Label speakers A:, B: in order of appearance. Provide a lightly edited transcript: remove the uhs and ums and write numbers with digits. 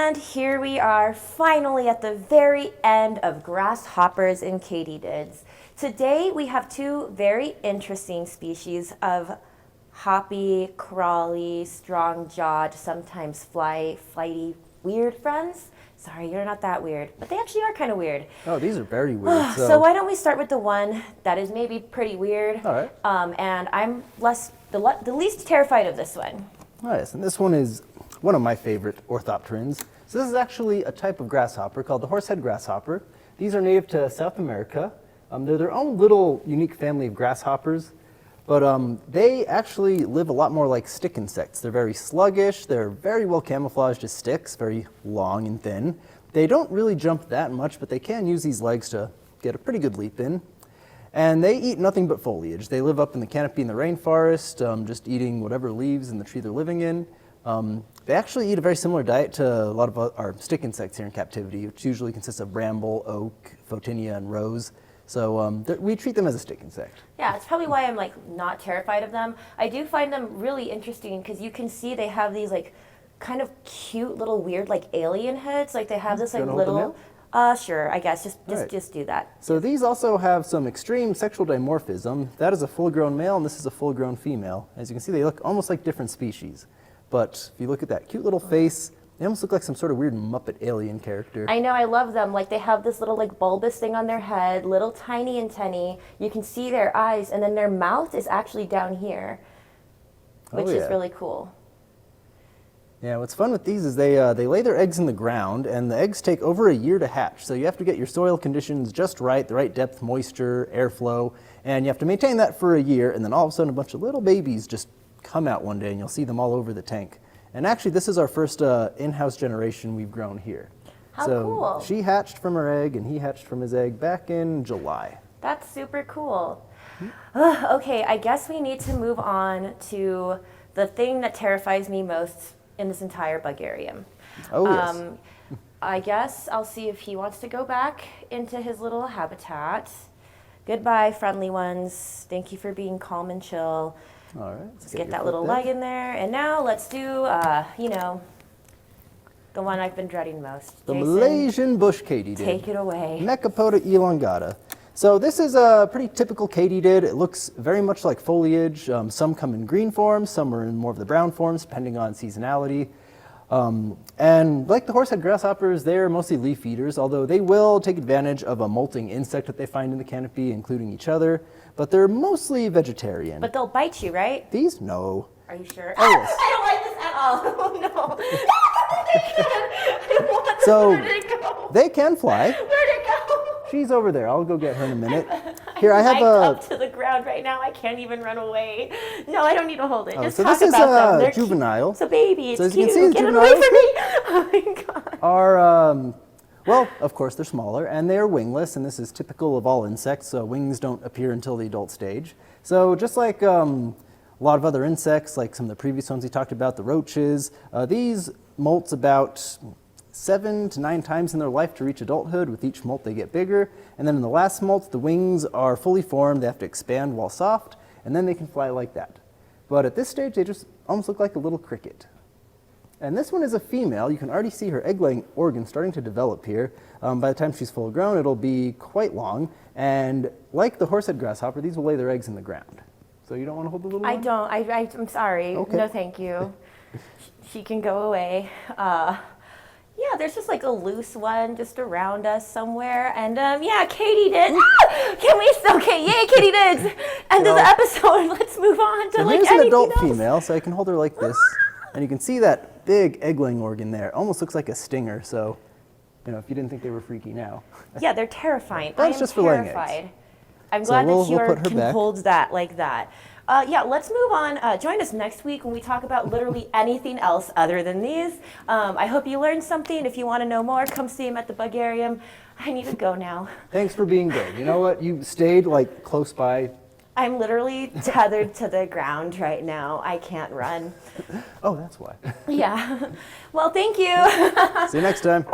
A: And here we are, finally at the very end of Grasshoppers and katydids. Today we have two very interesting species of hoppy, crawly, strong-jawed, sometimes flighty, weird friends. Sorry, you're not that weird, but they actually are kind of weird.
B: Oh, these are very weird.
A: So why don't we start with the one that is maybe pretty weird?
B: All right.
A: And I'm the least terrified of this one.
B: Nice, and this one is one of my favorite orthopterans. So this is actually a type of grasshopper called the horsehead grasshopper. These are native to South America. They're their own little unique family of grasshoppers, but they actually live a lot more like stick insects. They're very sluggish, they're very well camouflaged as sticks, very long and thin. They don't really jump that much, but they can use these legs to get a pretty good leap in. And they eat nothing but foliage. They live up in the canopy in the rainforest, just eating whatever leaves in the tree they're living in. They actually eat a very similar diet to a lot of our stick insects here in captivity, which usually consists of bramble, oak, photinia, and rose. So we treat them as a stick insect.
A: Yeah, it's probably why I'm not terrified of them. I do find them really interesting because you can see they have these kind of cute little weird alien heads. They have this little. Sure, I guess just do that.
B: So these also have some extreme sexual dimorphism. That is a full-grown male, and this is a full-grown female. As you can see, they look almost like different species. But if you look at that cute little face, they almost look like some sort of weird Muppet alien character.
A: I know, I love them. They have this little bulbous thing on their head, little tiny antennae. You can see their eyes, and then their mouth is actually down here, which is really cool.
B: Yeah, what's fun with these is they lay their eggs in the ground, and the eggs take over a year to hatch. So you have to get your soil conditions just right, the right depth, moisture, airflow, and you have to maintain that for a year, and then all of a sudden a bunch of little babies just come out one day, and you'll see them all over the tank. And actually, this is our first in-house generation we've grown here.
A: How cool.
B: She hatched from her egg, and he hatched from his egg back in July.
A: That's super cool. Okay, I guess we need to move on to the thing that terrifies me most in this entire Bugarium.
B: Oh, yes.
A: I guess I'll see if he wants to go back into his little habitat. Goodbye, friendly ones. Thank you for being calm and chill.
B: All right.
A: Let's get that little leg in there. And now let's do, the one I've been dreading most.
B: The
A: Jason,
B: Malaysian bush katydid.
A: take it away.
B: Mechapoda elongata. So this is a pretty typical katydid. It looks very much like foliage. Some come in green forms, some are in more of the brown forms, depending on seasonality. And like the horsehead grasshoppers, they're mostly leaf eaters, although they will take advantage of a molting insect that they find in the canopy, including each other. But they're mostly vegetarian.
A: But they'll bite you, right?
B: These? No.
A: Are you sure?
B: Oh, yes.
A: I don't like this at all. Oh, no. I don't want this.
B: So
A: Where did it go?
B: they can fly.
A: Where'd it go?
B: She's over there. I'll go get her in a minute. Here, I have
A: up to the ground right now. I can't even run away. No, I don't need to hold it. Just
B: so
A: talk
B: this is
A: about them. They're
B: juvenile.
A: It's a baby. It's
B: so as
A: cute.
B: you can see,
A: Get them
B: juveniles
A: away from me. Oh my god.
B: Are well, of course, they're smaller, and they are wingless, and this is typical of all insects, so wings don't appear until the adult stage. So just like a lot of other insects, like some of the previous ones we talked about, the roaches, these molts about 7 to 9 times in their life to reach adulthood. With each molt, they get bigger, and then in the last molt, the wings are fully formed, they have to expand while soft, and then they can fly like that. But at this stage, they just almost look like a little cricket. And this one is a female. You can already see her egg-laying organ starting to develop here. By the time she's full grown, it'll be quite long. And like the horsehead grasshopper, these will lay their eggs in the ground. So you don't want to hold the little one?
A: I don't. I'm sorry.
B: Okay.
A: No, thank you. She can go away. Yeah, there's just a loose one just around us somewhere. And yeah, katydids. Can we still, okay, yay, katydids. End of the episode. Let's move on to
B: here's an adult
A: else.
B: female, so I can hold her like this. And you can see that big egg-laying organ there. It almost looks like a stinger, so, if you didn't think they were freaky now.
A: Yeah, they're terrifying.
B: That's just for laying
A: terrified.
B: eggs.
A: I'm glad that you
B: put her
A: can
B: back.
A: hold that like that. Yeah, let's move on. Join us next week when we talk about literally anything else other than these. I hope you learned something. If you want to know more, come see him at the Bugarium. I need to go now.
B: Thanks for being good. You know what? You stayed close by.
A: I'm literally tethered to the ground right now. I can't run.
B: Oh, that's why.
A: Yeah. Well, thank you.
B: See you next time.
A: Bye.